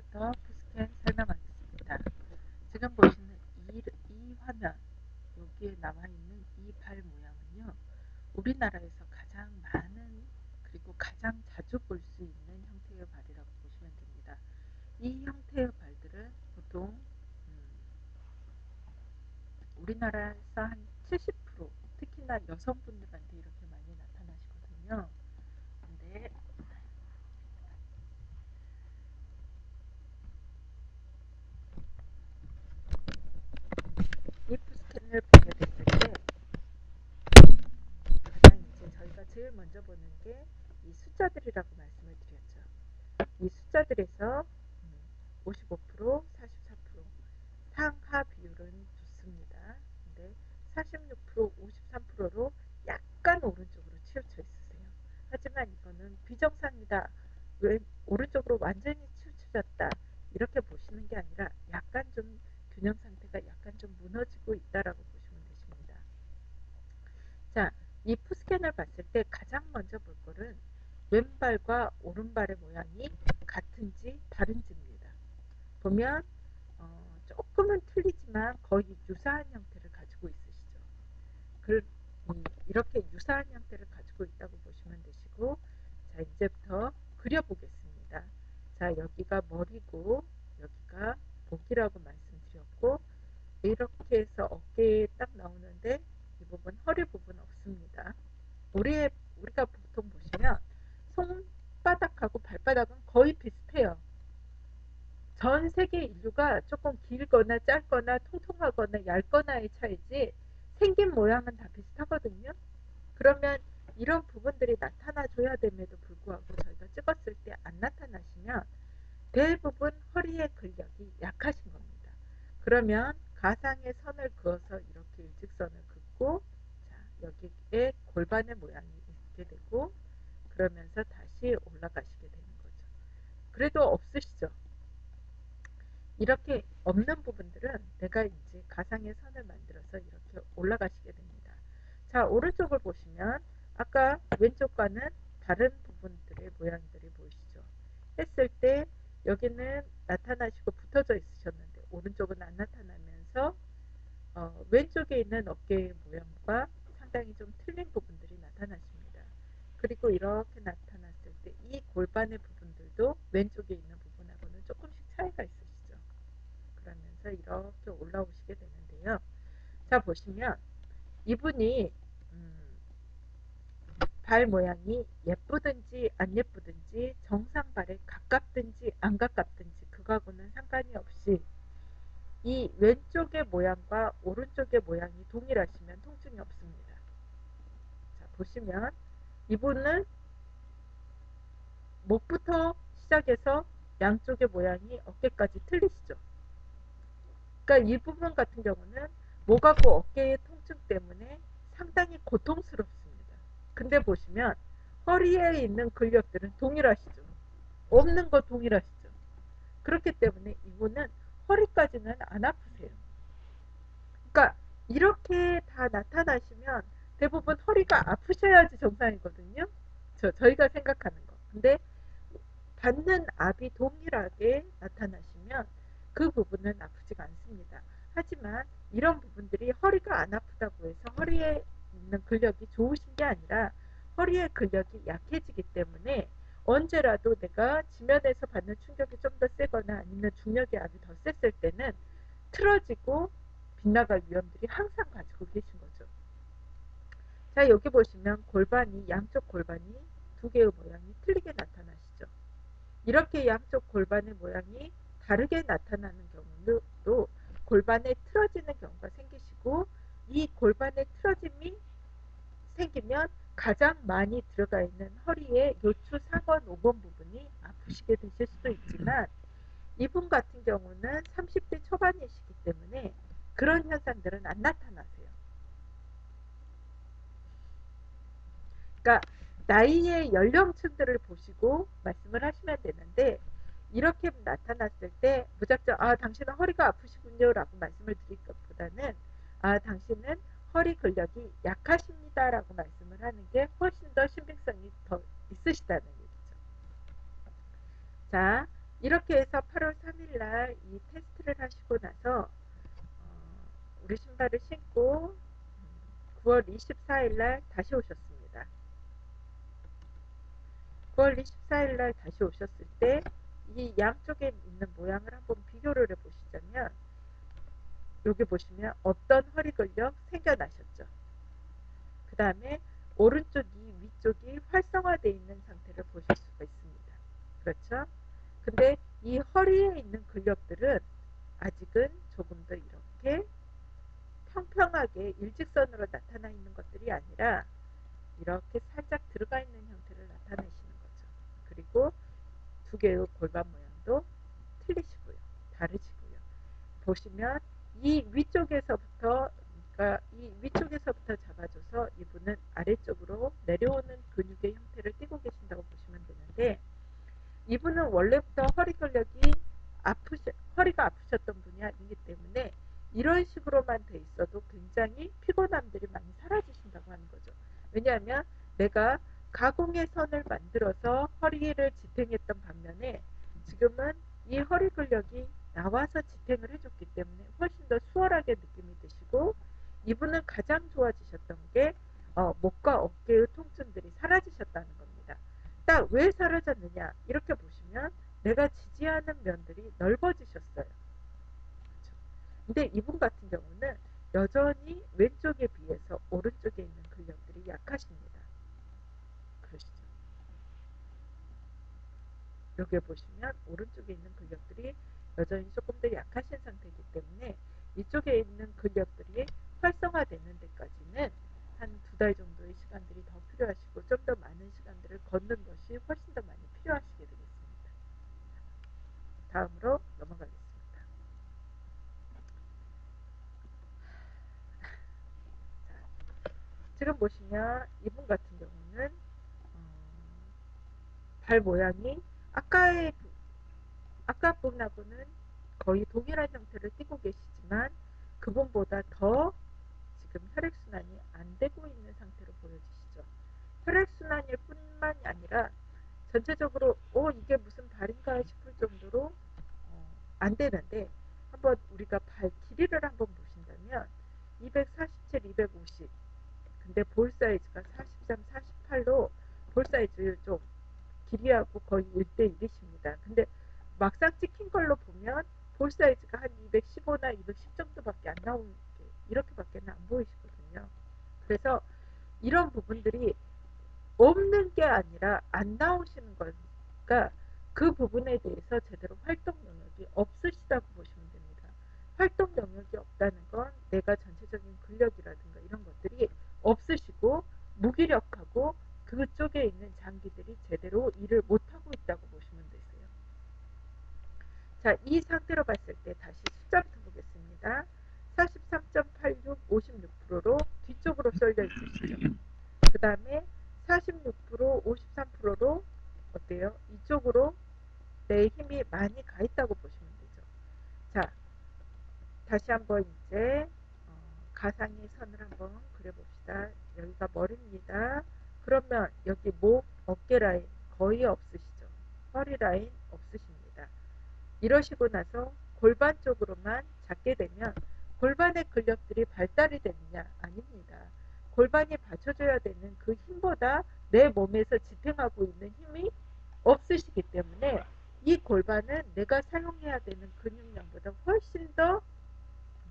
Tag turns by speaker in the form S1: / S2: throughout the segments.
S1: 지금부터 푸스캔 설명하겠습니다. 지금 보시는 이 화면, 여기에 나와 있는 이 발 모양은요, 우리나라에서 가장 많은 그리고 가장 자주 볼 수 있는 형태의 발이라고 보시면 됩니다. 이 형태의 발들은 보통 우리나라에서 한 70%, 특히나 여성분들한테 이렇게 많이 나타나시거든요. 근데 이 푸스캔을 보게 됐을 때 가장 이제 저희가 제일 먼저 보는 게 이 숫자들이라고 말씀을 드렸죠. 이 숫자들에서 55%, 44% 상하 비율은 좋습니다. 근데 46%, 53%로 약간 오른쪽으로 치우쳐 있으세요. 하지만 이거는 비정상이다. 왜 오른쪽으로 완전히 치우쳐졌다. 이렇게 보시는 게 아니라 약간 좀 균형 상태가 약간 좀 무너지고 있다라고 보시면 되십니다. 자, 이 푸스캔을 봤을 때 가장 먼저 볼 거는 왼발과 오른발의 모양이 같은지 다른지입니다. 보면 조금은 틀리지만 거의 유사한 형태를 가지고 있으시죠. 이렇게 유사한 형태를 가지고 있다고 보시면 되시고, 자, 이제부터 그려보겠습니다. 자, 여기가 머리고 여기가 목이라고 말씀드렸고, 이렇게 해서 어깨에 딱 나오는데 이 부분 허리 부분 없습니다. 우리가 보통 보시면 손바닥하고 발바닥은 거의 비슷해요. 전 세계 인류가 조금 길거나 짧거나 통통하거나 얇거나의 차이지 생긴 모양은 다 비슷하거든요. 그러면 이런 부분들이 나타나줘야 됨에도 불구하고 저희가 찍었을 때 안 나타나시면 대부분 허리의 근력이 약하신 겁니다. 그러면 가상의 선을 그어서 이렇게 일직선을 긋고, 자, 여기에 골반의 모양이 있게 되고, 그러면서 다시 올라가시게 되는 거죠. 그래도 없으시죠? 이렇게 없는 부분들은 내가 이제 가상의 선을 만들어서 이렇게 올라가시게 됩니다. 자, 오른쪽을 보시면 아까 왼쪽과는 다른 부분들의 모양들이 보이시죠? 했을 때 여기는 나타나시고 붙어져 있으셨는데 오른쪽은 안 나타나면서 왼쪽에 있는 어깨의 모양과 상당히 좀 틀린 부분들이 나타나십니다. 그리고 이렇게 나타났을 때 이 골반의 부분들도 왼쪽에 있는 부분하고는 조금씩 차이가 있으시죠. 그러면서 이렇게 올라오시게 되는데요. 자, 보시면 이분이 발 모양이 예쁘든지 안 예쁘든지 정상발에 가깝든지 안 가깝든지 그거하고는 상관이 없이 이 왼쪽의 모양과 오른쪽의 모양이 동일하시면 통증이 없습니다. 자, 보시면 이분은 목부터 시작해서 양쪽의 모양이 어깨까지 틀리시죠. 그러니까 이 부분 같은 경우는 목하고 어깨의 통증 때문에 상당히 고통스럽습니다. 근데 보시면 허리에 있는 근력들은 동일하시죠. 없는 거 동일하시죠. 그렇기 때문에 이분은 허리까지는 안 아프세요. 그러니까 이렇게 다 나타나시면 대부분 허리가 아프셔야지 정상이거든요. 저희가 생각하는 거. 근데 받는 압이 동일하게 나타나시면 그 부분은 아프지가 않습니다. 하지만 이런 부분들이 허리가 안 아프다고 해서 허리에 있는 근력이 좋으신 게 아니라 허리의 근력이 약해지기 때문에 언제라도 내가 지면에서 받는 충격이 좀 더 세거나 아니면 중력의 압이 더 셌을 때는 틀어지고 빗나갈 위험들이 항상 가지고 계신 거죠. 자, 여기 보시면 골반이, 양쪽 골반이 두 개의 모양이 틀리게 나타나시죠. 이렇게 양쪽 골반의 모양이 다르게 나타나는 경우도 골반에 틀어지는 경우가 생기시고, 이 골반에 틀어짐이 생기면 가장 많이 들어가 있는 허리의 요추 상원 5번 부분이 아프시게 되실 수도 있지만, 이분 같은 경우는 30대 초반이시기 때문에 그런 현상들은 안 나타나세요. 그러니까 나이의 연령층들을 보시고 말씀을 하시면 되는데, 이렇게 나타났을 때 무작정 당신은 허리가 아프시군요 라고 말씀을 드릴 것보다는 당신은 허리 근력이 약하십니다 라고 말씀을 하는 게 훨씬 더 신빙성이 더 있으시다는 얘기죠. 자, 이렇게 해서 8월 날 이 테스트를 하시고 나서 우리 신발을 신고 9월 24일 날 다시 오셨습니다. 9월 24일 날 다시 오셨을 때 이 양쪽에 있는 모양을 한번 비교를 해보시자면 여기 보시면 없던 허리 근력 생겨나셨죠. 그 다음에 오른쪽이 위쪽이 활성화되어 있는 상태를 보실 수가 있습니다. 그렇죠? 근데 이 허리에 있는 근력들은 아직은 조금 더 이렇게 평평하게 일직선으로 나타나 있는 것들이 아니라 이렇게 살짝 들어가 있는 형태를 나타내시는 거죠. 그리고 두 개의 골반 모양도 틀리시고요. 다르시고요. 보시면 이 위쪽에서부터 그러니까 이 위쪽에서부터 잡아줘서 이분은 아래쪽으로 내려오는 근육의 형태를 띠고 계신다고 보시면 되는데 이분은 원래부터 허리 근력이 허리가 아프셨던 분이 아니기 때문에 이런 식으로만 돼 있어도 굉장히 피곤함들이 많이 사라지신다고 하는 거죠. 왜냐하면 내가 가공의 선을 만들어서 허리를 지탱했던 반면에 지금은 이 허리 근력이 나와서 지탱을 해줬기 때문에 훨씬 더 수월하게 느낌이 드시고 이분은 가장 좋아지셨던 게 목과 어깨의 통증들이 사라지셨다는 겁니다. 딱 왜 사라졌느냐 이렇게 보시면 내가 지지하는 면들이 넓어지셨어요. 그렇죠? 근데 이분 같은 경우는 여전히 왼쪽에 비해서 오른쪽에 있는 근력들이 약하십니다. 그러시죠? 여기 보시면 오른쪽에 있는 근력들이 여전히 조금 더 약하신 상태이기 때문에 이쪽에 있는 근력들이 활성화되는 데까지는 한 2달 정도의 시간들이 더 필요하시고 좀 더 많은 시간들을 걷는 것이 훨씬 더 많이 필요하시게 되겠습니다. 다음으로 넘어가겠습니다. 자, 지금 보시면 이분 같은 경우는 발 모양이 아까 분하고는 거의 동일한 형태를 띠고 계시지만 그분보다 더 지금 혈액순환이 안 되고 있는 상태로 보여지시죠. 혈액순환일 뿐만이 아니라 전체적으로 이게 무슨 발인가 싶을 정도로 안 되는데 한번 우리가 발 길이를 한번 보신다면 247, 250 근데 볼 사이즈가 43, 48로 볼 사이즈 좀 길이하고 거의 1대1이십니다. 근데 막상 찍힌 걸로 보면 볼 사이즈가 한 215나 210 정도밖에 안 나오는 게 이렇게밖에는 안 보이시거든요. 그래서 이런 부분들이 없는 게 아니라 안 나오시는 거니까 그 부분에 대해서 제대로 활동 영역이 없으시다고 보시면 됩니다. 활동 영역이 없다는 건 내가 전체적인 근력이라든가 이런 것들이 없으시고 무기력하고 그쪽에 있는 장기들이 제대로 일을 못하고 있다고 보시면 되세요. 자, 이 상태로 봤을 때 다시 숫자부터 보겠습니다. 43.86, 56%로 뒤쪽으로 쏠려 있으시죠. 그 다음에 46%, 53%로 어때요? 이쪽으로 내 힘이 많이 가 있다고 보시면 되죠. 자, 다시 한번 이제 가상의 선을 한번 그려봅시다. 여기가 머리입니다. 그러면 여기 목, 어깨 라인 거의 없으시죠. 허리 라인 없으십니다. 이러시고 나서 골반 쪽으로만 잡게 되면 골반의 근력들이 발달이 되느냐? 아닙니다. 골반이 받쳐줘야 되는 그 힘보다 내 몸에서 지탱하고 있는 힘이 없으시기 때문에 이 골반은 내가 사용해야 되는 근육량보다 훨씬 더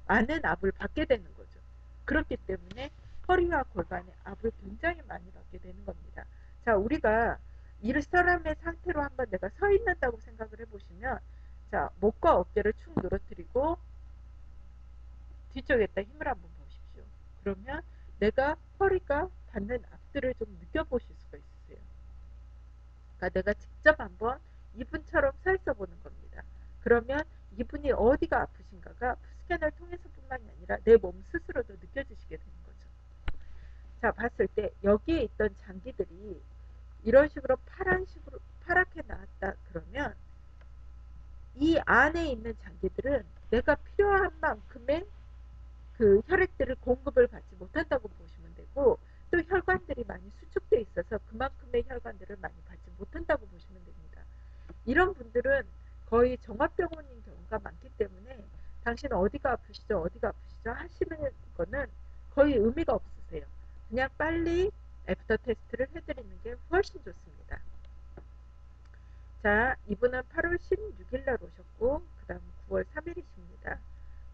S1: 많은 압을 받게 되는 거죠. 그렇기 때문에 허리와 골반의 압을 굉장히 많이 받게 되는 겁니다. 자, 우리가 이 사람의 상태로 한번 내가 서 있는다고 생각을 해보시면 자, 목과 어깨를 축 늘어뜨리고 뒤쪽에다 힘을 한번 보십시오. 그러면 내가 허리가 받는 압들을 좀 느껴보실 수가 있으세요. 그러니까 내가 직접 한번 이분처럼 서 있어 보는 겁니다. 그러면 이분이 어디가 아프신가가 스캔을 통해서뿐만이 아니라 내 몸 스스로도 느껴지시게 되는 거죠. 자, 봤을 때 여기에 있던 장기들이 이런 식으로 파랗게 나왔다 그러면 이 안에 있는 장기들은 내가 필요한 만큼의 그 혈액들을 공급을 받지 못한다고 보시면 되고 또 혈관들이 많이 수축돼 있어서 그만큼의 혈관들을 많이 받지 못한다고 보시면 됩니다. 이런 분들은 거의 종합병원인 경우가 당신 어디가 아프시죠? 어디가 아프시죠? 하시는 거는 거의 의미가 없으세요. 그냥 빨리 애프터 테스트를 해드리는 게 훨씬 좋습니다. 자, 이분은 8월 16일 날 오셨고 그 다음 9월 3일이십니다.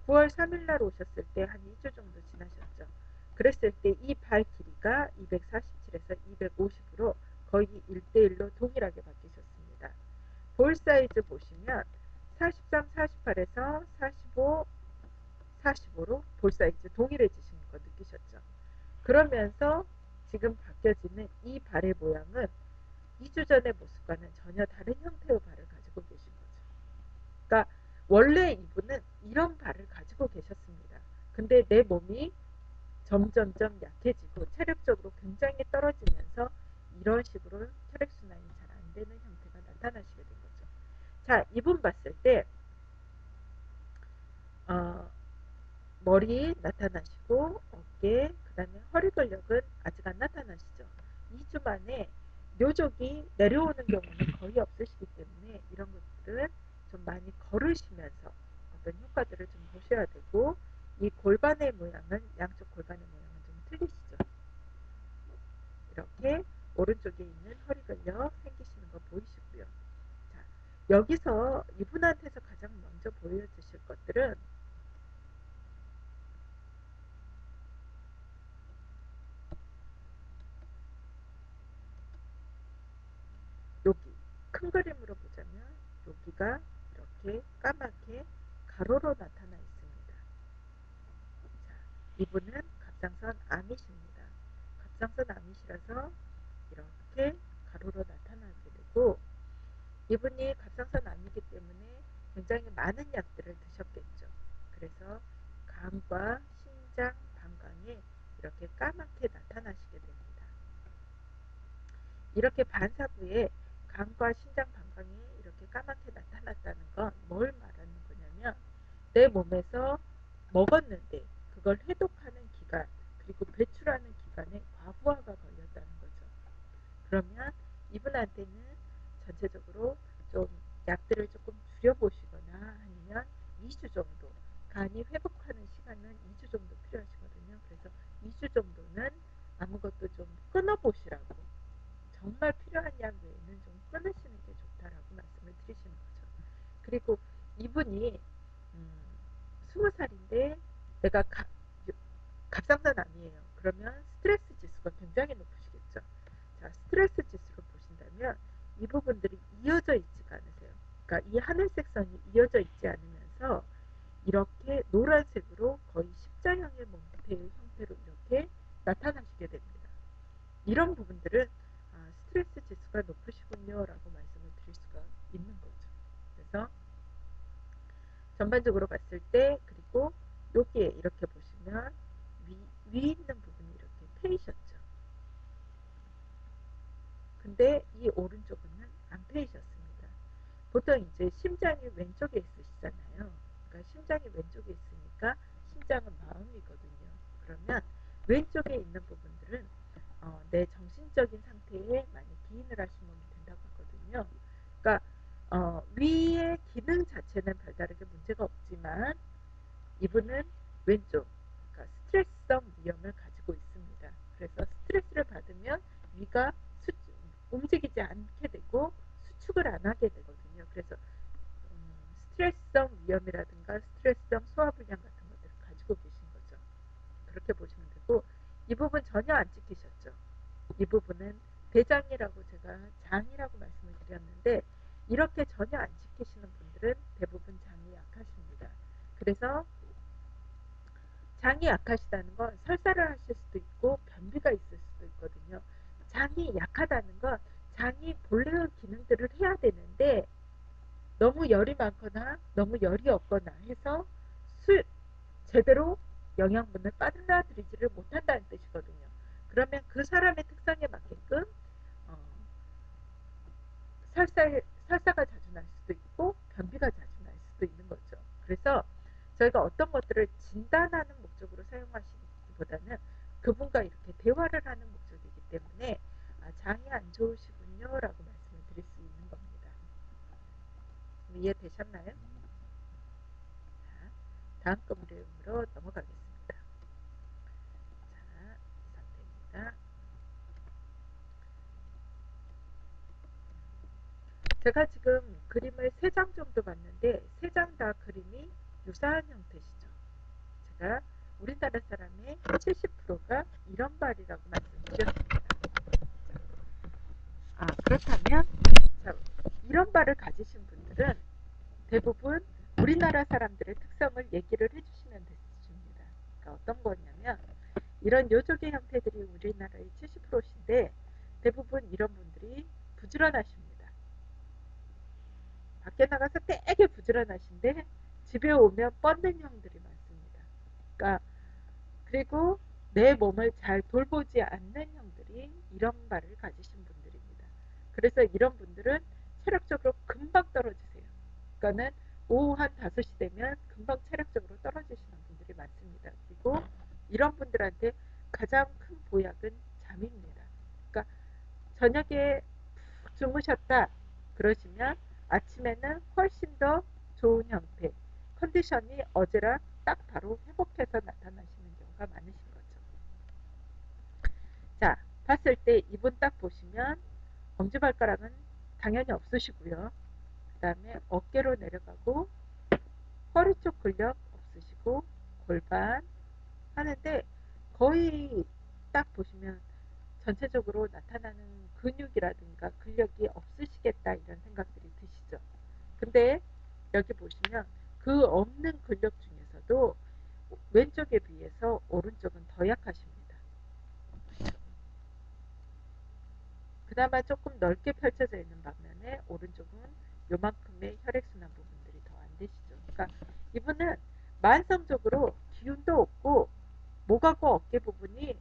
S1: 9월 3일 날 오셨을 때 한 2주 정도 지나셨죠. 그랬을 때 이 발 길이가 247에서 250으로 거의 1대1로 동일하게 바뀌셨습니다. 볼 사이즈 보시면 43, 48에서 45, 45로 볼 사이즈 동일해지신 거 느끼셨죠. 그러면서 지금 바뀌어지는 이 발의 모양은 2주 전의 모습과는 전혀 다른 형태의 발을 가지고 계신 거죠. 그러니까 원래 이분은 이런 발을 가지고 계셨습니다. 근데 내 몸이 점점점 약해지고 체력적으로 굉장히 떨어지면서 이런 식으로 혈액순환이 잘 안 되는 형태가 나타나시게 된 거죠. 자, 이분 봤을 때 머리 나타나시고 어깨, 그 다음에 허리 근력은 아직 안 나타나시죠. 2주 만에 묘족이 내려오는 경우는 거의 없으시기 때문에 이런 것들은 좀 많이 걸으시면서 어떤 효과들을 좀 보셔야 되고, 이 골반의 모양은, 양쪽 골반의 모양은 좀 틀리시죠. 이렇게 오른쪽에 있는 허리 근력 생기시는 거 보이시고요. 자, 여기서 이분한테서 가장 먼저 보여주실 것들은 여기 큰 그림으로 보자면 여기가 이렇게 까맣게 가로로 나타나 있습니다. 자, 이분은 갑상선 암이십니다. 갑상선 암이시라서 이렇게 가로로 나타나게 되고, 이분이 갑상선 암이기 때문에 굉장히 많은 약들을 드셨겠죠. 그래서 간과 신장, 방광에 이렇게 까맣게 나타나시게 됩니다. 이렇게 반사부에 간과 신장, 방광에 이렇게 까맣게 나타났다는 건 뭘 말하는 거냐면, 내 몸에서 먹었는데 그걸 해독하는 기간, 그리고 배출하는 기간에 과부하가 걸렸다는 거죠. 그러면 이분한테는 전체적으로 좀 약들을 조금 줄여보시거나 아니면 2주 정도, 간이 회복하는 시간은 2주 정도 필요하시거든요. 그래서 2주 정도는 아무것도 좀 끊어보시라고, 정말 필요한 약 외에는 좀 끊으시는 게 좋다라고 말씀을 드리시는 거죠. 그리고 이분이 20살인데 내가 갑상선 암이에요. 그러면 스트레스 지수가 굉장히 높으시겠죠. 자, 스트레스 지수를 보신다면 이 부분들이 이어져 있지가 않으세요. 그러니까 이 하늘색 선이 이어져 있지 않으면서 이렇게 노란색으로 거의 십자형의 몸태의 형태로 이렇게 나타나시게 됩니다. 이런 부분들은 스트레스 지수가 높으시군요 라고 말씀을 드릴 수가 있는 거죠. 그래서 전반적으로 봤을 때, 그리고 여기에 이렇게 보시면 위 있는 부분이 이렇게 패이셨죠. 근데 이 오른쪽은 안 패이셨습니다. 보통 이제 심장이 왼쪽에 있으시잖아요. 그러니까 심장이 왼쪽에 있으니까 심장은 마음이거든요. 그러면 왼쪽에 있는 부분들은 내 정신적인 상태에 많이 기인을 하시면 된다고 하거든요. 그러니까 위의 기능 자체는 별다르게 문제가 없지만 이분은 왼쪽, 그러니까 스트레스성 위염을 가지고 있습니다. 그래서 스트레스를 받으면 위가 움직이지 않게 되고 수축을 안 하게 되거든요. 그래서 스트레스성 위염이라든가 스트레스성 소화불량 같은 것들을 가지고 계신 거죠. 그렇게 보시면 되고, 이 부분 전혀 안 찍히셨죠. 이 부분은 대장이라고 제가 장이라고 말씀을 드렸는데, 이렇게 전혀 안 찍히시는 분들은 대부분 장이 약하십니다. 그래서 장이 약하시다는 건 설사를 하실 수도 있고 변비가 있을 수도 있거든요. 장이 약하다는 건 장이 본래의 기능들을 해야 되는데 너무 열이 많거나 너무 열이 없거나 해서 제대로 영양분을 빨아들이지를 못한다는 뜻이거든요. 그러면 그 사람의 특성에 맞게끔 어, 설사가 자주 날 수도 있고 변비가 자주 날 수도 있는 거죠. 그래서 저희가 어떤 것들을 진단하는 목적으로 사용하시기보다는 그분과 이렇게 대화를 하는 목적이기 때문에 장이 안 좋으시군요 라고 말씀을 드릴 수 있는 겁니다. 이해되셨나요? 자, 다음 그림으로 넘어가겠습니다. 자, 이 상태입니다. 제가 지금 그림을 3장 정도 봤는데 3장 다 그림이 유사한 형태시죠. 제가 우리나라 사람의 70%가 이런 발이라고 말씀드렸습니다. 그렇다면 자, 이런 발을 가지신 분들은 대부분 우리나라 사람들의 특성을 얘기를 해주시면 되십니다. 그러니까 어떤 거냐면 이런 요조개 형태들이 우리나라의 70%인데 대부분 이런 분들이 부지런하십니다. 밖에 나가서 되게 부지런하신데 집에 오면 뻗는 형들이 많습니다. 그러니까 그리고 내 몸을 잘 돌보지 않는 형들이 이런 발을 가지신 분들입니다. 그래서 이런 분들은 체력적으로 금방 떨어지세요. 그러니까는 오후 한 5시 되면 금방 체력적으로 떨어지시는 분들이 많습니다. 그리고 이런 분들한테 가장 큰 보약은 잠입니다. 그러니까 저녁에 푹 주무셨다 그러시면 아침에는 훨씬 더 좋은 형태, 컨디션이 어제랑 딱 바로 회복해서 나타나시는 경우가 많으신 거죠. 자, 봤을 때 이분 딱 보시면 엄지발가락은 당연히 없으시고요. 그 다음에 어깨로 내려가고 허리 쪽 근력 없으시고 골반 하는데 거의 딱 보시면 전체적으로 나타나는 근육이라든가 근력이 없으시겠다 이런 생각들이 드시죠. 근데 여기 보시면 그 없는 근력 중에서도 왼쪽에 비해서 오른쪽은 더 약하십니다. 그나마 조금 넓게 펼쳐져 있는 반면에 오른쪽은 요만큼의 혈액순환 부분들이 더 안 되시죠. 그러니까 이분은 만성적으로 기운도 없고 목하고 어깨 부분이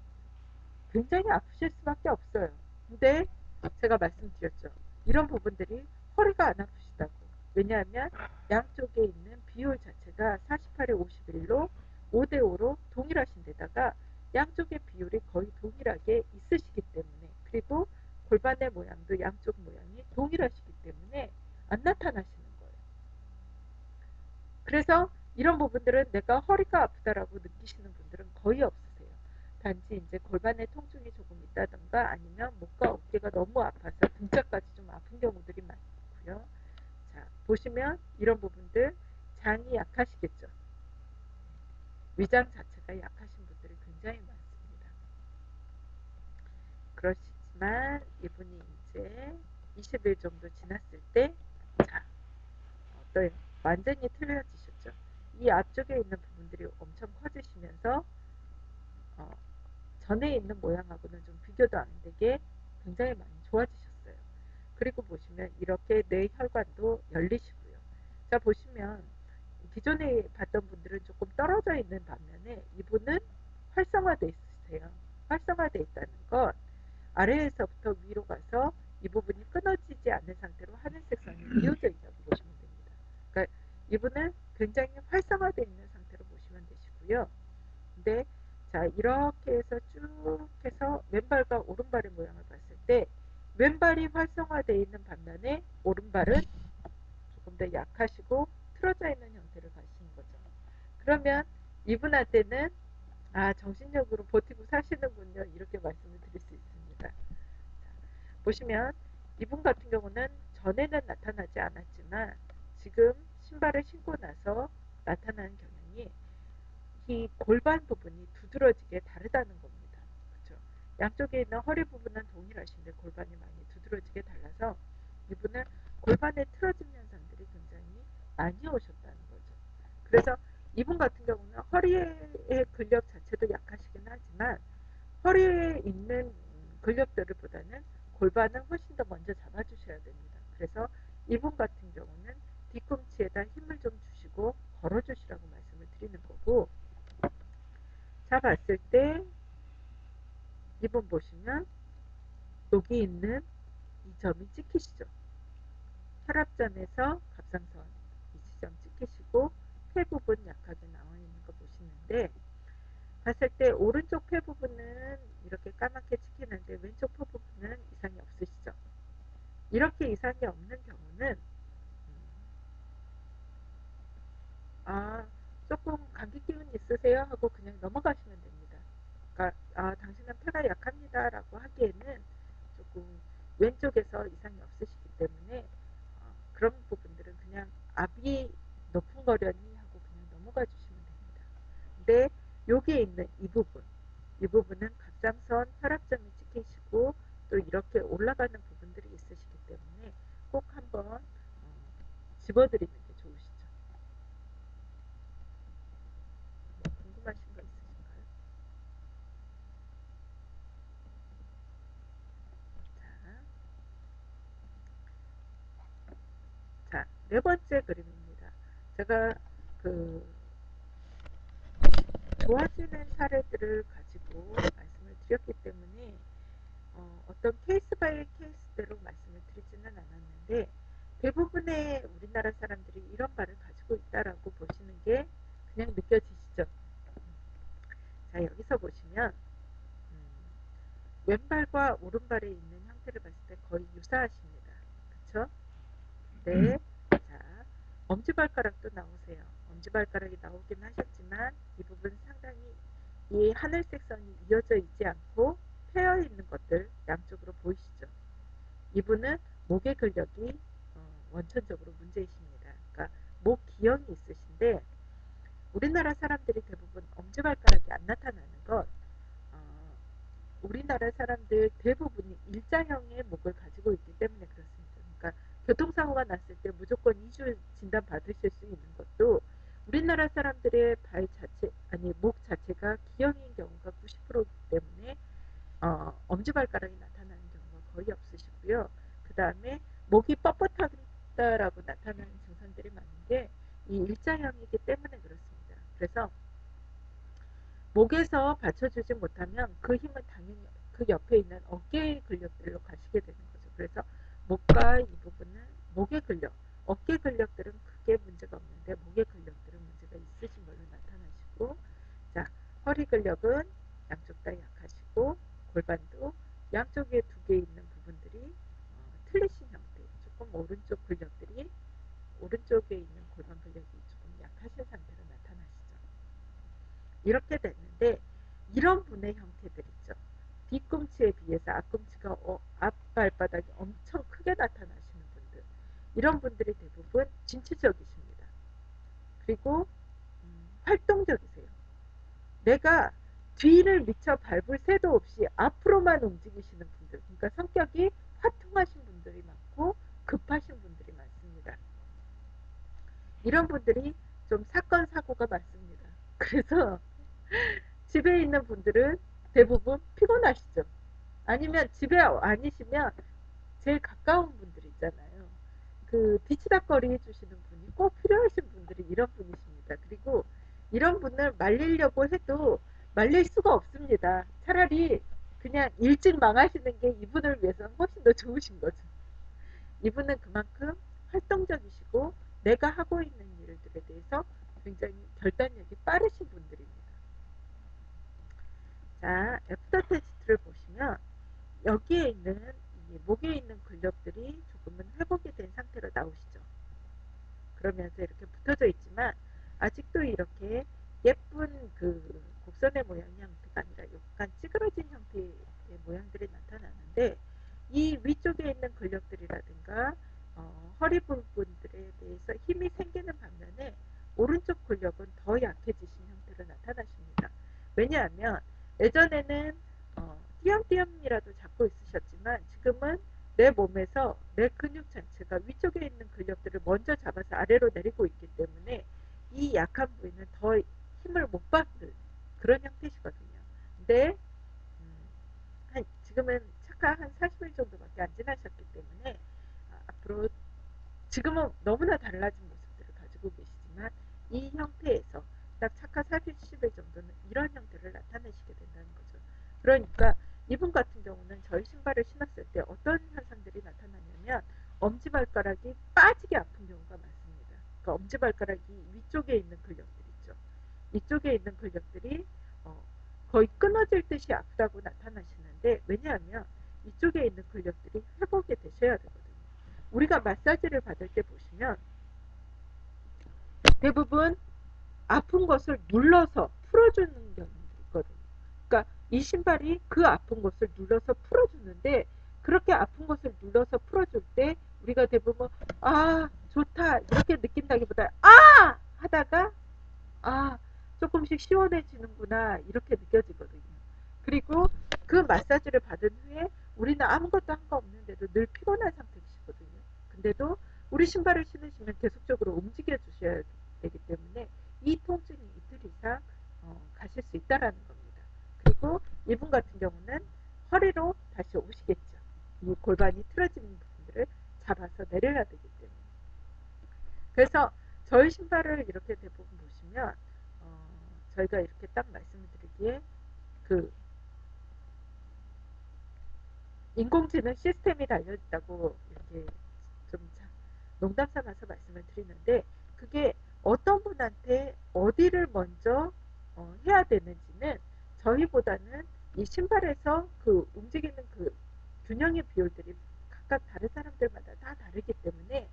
S1: 굉장히 아프실 수밖에 없어요. 근데 제가 말씀드렸죠. 이런 부분들이 허리가 안 아프시다고. 왜냐하면 양쪽에 있는 비율 자체가 48에 51로 5대5로 동일하신 데다가 양쪽의 비율이 거의 동일하게 있으시기 때문에 그리고 골반의 모양도 양쪽 모양이 동일하시기 때문에 안 나타나시는 거예요. 그래서 이런 부분들은 내가 허리가 아프다라고 느끼시는 분들은 거의 없으세요. 단지 이제 골반의 통증이 조금 있다던가 아니면 목과 어깨가 너무 아파서 등짝까지 좀 아픈 경우들이 많고요. 자, 보시면 이런 부분들 장이 약하시겠죠. 위장 자체가 약하신 분들이 굉장히 많습니다. 그렇지만 이분이 이제 20일 정도 지났을 때 자, 어때요? 완전히 틀려지셨죠. 이 앞쪽에 있는 부분들이 엄청 커지시면서 전에 있는 모양하고는 좀 비교도 안 되게 굉장히 많이 좋아지셨어요. 그리고 보시면 이렇게 뇌혈관도 열리시고요. 자, 보시면 기존에 봤던 분들은 조금 떨어져 있는 반면에 이분은 활성화되어 있으세요. 활성화되어 있다는 건 아래에서부터 위로 가서 이 부분이 끊어지지 않는 상태로 하늘색 선이 이어져 있다고 보시면 됩니다. 그러니까 이분은 굉장히 활성화되어 있는 상태로 보시면 되시고요. 근데 자, 이렇게 해서 쭉 해서 왼발과 오른발의 모양을 봤을 때 왼발이 활성화되어 있는 반면에 오른발은 조금 더 약하시고 틀어져 있는 형태를 가시는 거죠. 그러면 이분한테는 정신력으로 버티고 사시는군요. 이렇게 말씀을 드릴 수 있습니다. 자, 보시면 이분 같은 경우는 전에는 나타나지 않았지만 지금 신발을 신고 나서 나타나는 경향이 이 골반 부분이 두드러지게 다르다는 겁니다. 그렇죠? 양쪽에 있는 허리 부분은 동일하신데 골반이 많이 두드러지게 달라서 이분은 골반에 틀어진 현상들이 굉장히 많이 오셨다는 거죠. 그래서 이분 같은 경우는 허리의 근력 자체도 약하시긴 하지만 허리에 있는 근력들을 보다는 골반을 훨씬 더 먼저 잡아주셔야 됩니다. 그래서 이분 같은 경우는 뒤꿈치에다 힘을 좀 주시고 걸어주시라고 말씀을 드리는 거고, 자, 봤을 때 이분 보시면 여기 있는 이 점이 찍히시죠. 혈압점에서 갑상선 이 지점 찍히시고 폐 부분 약하게 나와 있는 거 보시는데, 봤을 때 오른쪽 폐 부분은 이렇게 까맣게 찍히는데 왼쪽 폐 부분은 이상이 없으시죠. 이렇게 이상이 없는 경우는 조금 감기 기운 있으세요? 하고 그냥 넘어가시면 됩니다. 그러니까 당신은 폐가 약합니다 라고 하기에는 조금 왼쪽에서 이상이 없으시기 때문에 그런 부분들은 그냥 압이 높은 거려니 하고 그냥 넘어가 주시면 됩니다. 근데 여기에 있는 이 부분은 갑상선 혈압점이 찍히시고 또 이렇게 올라가는 부분들이 있으시기 때문에 꼭 한번 집어드리는 게 좋으시죠. 뭐 궁금하신 거 있으신가요? 자, 네 번째 그림입니다. 제가 그 좋아지는 사례들을 가지고 말씀을 드렸기 때문에 어떤 케이스 바이 케이스대로 말씀을 드리지는 않았는데 대부분의 우리나라 사람들이 이런 발을 가지고 있다라고 보시는 게 그냥 느껴지시죠? 자, 여기서 보시면 왼발과 오른발에 있는 형태를 봤을 때 거의 유사하십니다. 그쵸? 네. 자, 엄지발가락도 나오세요. 엄지발가락이 나오긴 하셨지만 이 부분 상당히 이 하늘색 선이 이어져 있지 않고 패여 있는 것들 양쪽으로 보이시죠? 이분은 목의 근력이 원천적으로 문제이십니다. 그러니까 목 기형이 있으신데 우리나라 사람들이 대부분 엄지발가락이 안 나타나는 건 우리나라 사람들 대부분이 일자형의 목을 가지고 있기 때문에 그렇습니다. 그러니까 교통사고가 났을 때 무조건 이주 진단 받으실 수 있는 것도 우리나라 사람들의 발 자체 아니 목 자체가 기형인 경우가 90%이기 때문에 엄지발가락이 나타나는 경우가 거의 없으시고요. 그 다음에 목이 뻣뻣하다라고 나타나는 증상들이 많은 게 이 일자형이기 때문에 그렇습니다. 그래서 목에서 받쳐주지 못하면 그 힘은 당연히 그 옆에 있는 어깨의 근력들로 가시게 되는 거죠. 그래서 목과 이 부분은 목의 근력, 어깨 근력들은 크게 문제가 없는데 목의 근력들은 문제가 있으신 걸로 나타나시고, 자, 허리 근력은 양쪽 다 약하시고 골반도 양쪽에 두 개 있는 부분들이 틀리신 형태, 조금 오른쪽 근력들이 오른쪽에 있는 골반 근력이 조금 약하신 상태로 나타나시죠. 이렇게 됐는데 이런 분의 형태들 있죠. 뒤꿈치에 비해서 앞꿈치가 앞발바닥이 엄청 크게 나타나시는 분들, 이런 분들이 대부분 진취적이십니다. 그리고 활동적이세요. 내가 뒤를 미처 밟을 새도 없이 앞으로만 움직이시는 분들, 그러니까 성격이 화통하신 분들이 많고 급하신 분들이 많습니다. 이런 분들이 좀 사건 사고가 많습니다. 그래서 집에 있는 분들은 대부분 피곤하시죠. 아니면 집에 아니시면 제일 가까운 분들 있잖아요. 그 뒤치다거리 해주시는 분이 꼭 필요하신 분들이 이런 분이십니다. 그리고 이런 분을 말리려고 해도 말릴 수가 없습니다. 차라리 그냥 일찍 망하시는 게 이분을 위해서는 훨씬 더 좋으신 거죠. 이분은 그만큼 활동적이시고 내가 하고 있는 일들에 대해서 굉장히 결단력이 빠르신 분들입니다. 자, 애프터 테스트를 보시면 여기에 있는 이 목에 있는 근력들이 조금은 회복이 된 상태로 나오시죠. 그러면서 이렇게 붙어져 있지만 아직도 이렇게 예쁜 그 곡선의 모양의 형태가 아니라 약간 찌그러진 형태의 모양들이 나타나는데 이 위쪽에 있는 근력들이라든가 허리 부분들에 대해서 힘이 생기는 반면에 오른쪽 근력은 더 약해지신 형태로 나타나십니다. 왜냐하면 예전에는 띄엄띄엄이라도 잡고 있으셨지만 지금은 내 몸에서 내 근육 자체가 위쪽에 있는 근력들을 먼저 잡아서 아래로 내리고 있기 때문에 이 약한 부위는 더 힘을 못 받는 그런 형태시거든요. 근데 지금은 착각 한 40일 정도밖에 안 지나셨기 때문에 앞으로 지금은 너무나 달라진 모습들을 가지고 계시지만 이 형태에서 딱 착각 40일 정도는 이런 형태를 나타내시게 된다는 거죠. 그러니까 이분 같은 경우는 저희 신발을 신었을 때 어떤 현상들이 나타나냐면 엄지발가락이 빠지게 아픈 경우가 많습니다. 그러니까 엄지발가락이 위쪽에 있는 근력들 있죠. 이쪽에 있는 근력들이 거의 끊어질 듯이 아프다고 나타나시는데 왜냐하면 이쪽에 있는 근력들이 회복이 되셔야 되거든요. 우리가 마사지를 받을 때 보시면 대부분 아픈 것을 눌러서 풀어주는 경우도 있거든요. 그러니까 이 신발이 그 아픈 것을 눌러서 풀어주는데 그렇게 아픈 것을 눌러서 풀어줄 때 우리가 대부분 아 좋다 이렇게 느낀다기보다 아 하다가 아 조금씩 시원해지는구나 이렇게 느껴지거든요. 그리고 그 마사지를 받은 후에 우리는 아무것도 한 거 없는데도 늘 피곤한 상태이시거든요. 근데도 우리 신발을 신으시면 계속적으로 움직여 주셔야 되기 때문에 이 통증이 이틀 이상 가실 수 있다라는 겁니다. 그리고 이분 같은 경우는 허리로 다시 오시겠죠. 이 골반이 틀어지는 부분들을 잡아서 내려야 되기 때문에. 그래서 저희 신발을 이렇게 대부분 보시면 저희가 이렇게 딱 말씀을 드리기에 그 인공지능 시스템이 달려있다고 이렇게 좀 농담 삼아서 말씀을 드리는데 그게 어떤 분한테 어디를 먼저 해야 되는지는 저희보다는 이 신발에서 그 움직이는 그 균형의 비율들이 각각 다른 사람들마다 다 다르기 때문에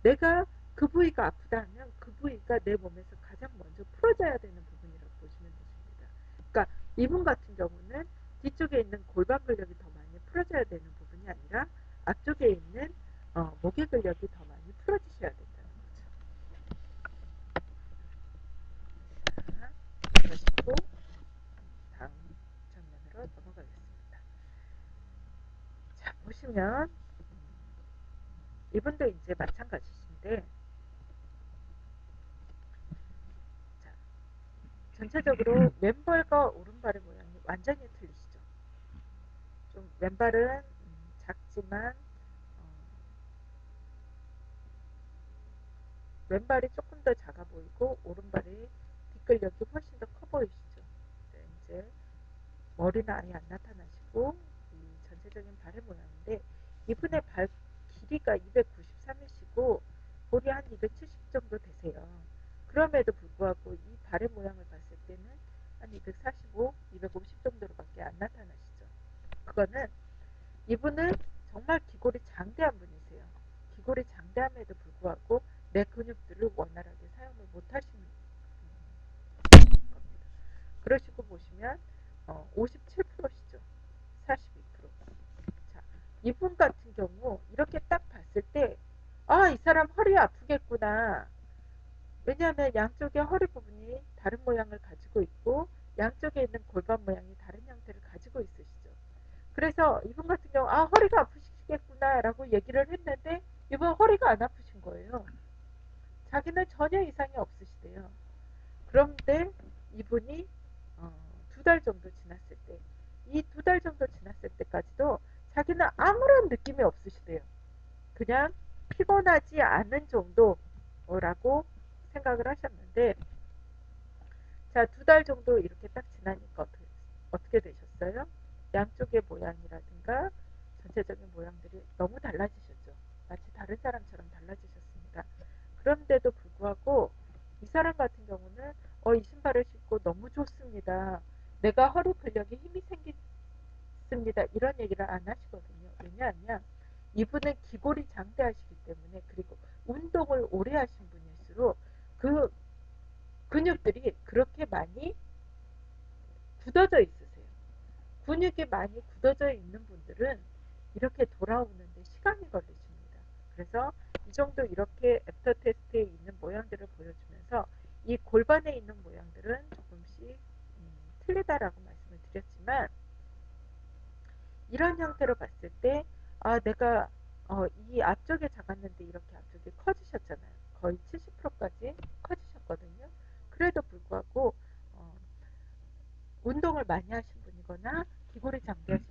S1: 내가 그 부위가 아프다 하면 그 부위가 내 몸에서 가장 먼저 풀어져야 되는 부분이라고 보시면 되십니다. 그러니까 이분 같은 경우는 뒤쪽에 있는 골반 근력이 더 많이 풀어져야 되는 부분이 아니라 앞쪽에 있는 목의 근력이 더 많이 풀어지셔야 된다는 거죠. 자, 그러시고 다음 장면으로 넘어가겠습니다. 자, 보시면 이분도 이제 마찬가지신데 자, 전체적으로 왼발과 오른발의 모양이 완전히 틀리시죠. 좀 왼발은 작지만 왼발이 조금 더 작아 보이고 오른발이 뒷근력이 훨씬 더 커 보이시죠. 네, 이제 머리는 아예 안 나타나시고 이 전체적인 발의 모양인데 이분의 발 길이가 293이시고 볼이 한 270 정도 되세요. 그럼에도 불구하고 이 발의 모양을 봤을 때는 한 245, 250 정도로밖에 안 나타나시죠. 그거는 이분은 정말 기골이 장대한 분이세요. 기골이 장대함에도 불구하고 내 근육들을 원활하게 사용을 못하시는 겁니다. 그러시고 보시면 57%시죠. 42%. 자, 이분 같은 경우 이렇게 딱 봤을 때 아, 이 사람 허리 아프겠구나. 왜냐하면 양쪽의 허리 부분이 다른 모양을 가지고 있고 양쪽에 있는 골반 모양이 다른 형태를 가지고 있으시죠. 그래서 이분 같은 경우 아 허리가 아프시겠구나 라고 얘기를 했는데 이분 허리가 안 아프신 거예요. 자기는 전혀 이상이 없으시대요. 그런데 이분이 2달 정도 지났을 때 이 2달 정도 지났을 때까지도 자기는 아무런 느낌이 없으시대요. 그냥 피곤하지 않은 정도라고 생각을 하셨는데 자, 2달 정도 이렇게 딱 지나니까 어떻게 되셨어요? 양쪽의 모양이라든가 전체적인 모양들이 너무 달라지셨죠. 마치 다른 사람처럼 달라지셨습니다. 그런데도 불구하고 이 사람 같은 경우는 이 신발을 신고 너무 좋습니다. 내가 허리 근력에 힘이 생겼습니다. 이런 얘기를 안 하시거든요. 왜냐하면 이분은 기골이 장대하시기 때문에 그리고 운동을 오래 하신 분일수록 그 근육들이 그렇게 많이 굳어져 있으세요. 근육이 많이 굳어져 있는 분들은 이렇게 돌아오는데 시간이 걸리십니다. 그래서 이 정도 이렇게 애프터 테스트에 있는 모양들을 보여주면서 이 골반에 있는 모양들은 조금씩 틀리다라고 말씀을 드렸지만 이런 형태로 봤을 때 내가 이 앞쪽에 작았는데 이렇게 앞쪽이 커지셨잖아요. 거의 70%까지 커지셨거든요. 그래도 불구하고 운동을 많이 하신 분이거나 기골이 장대하신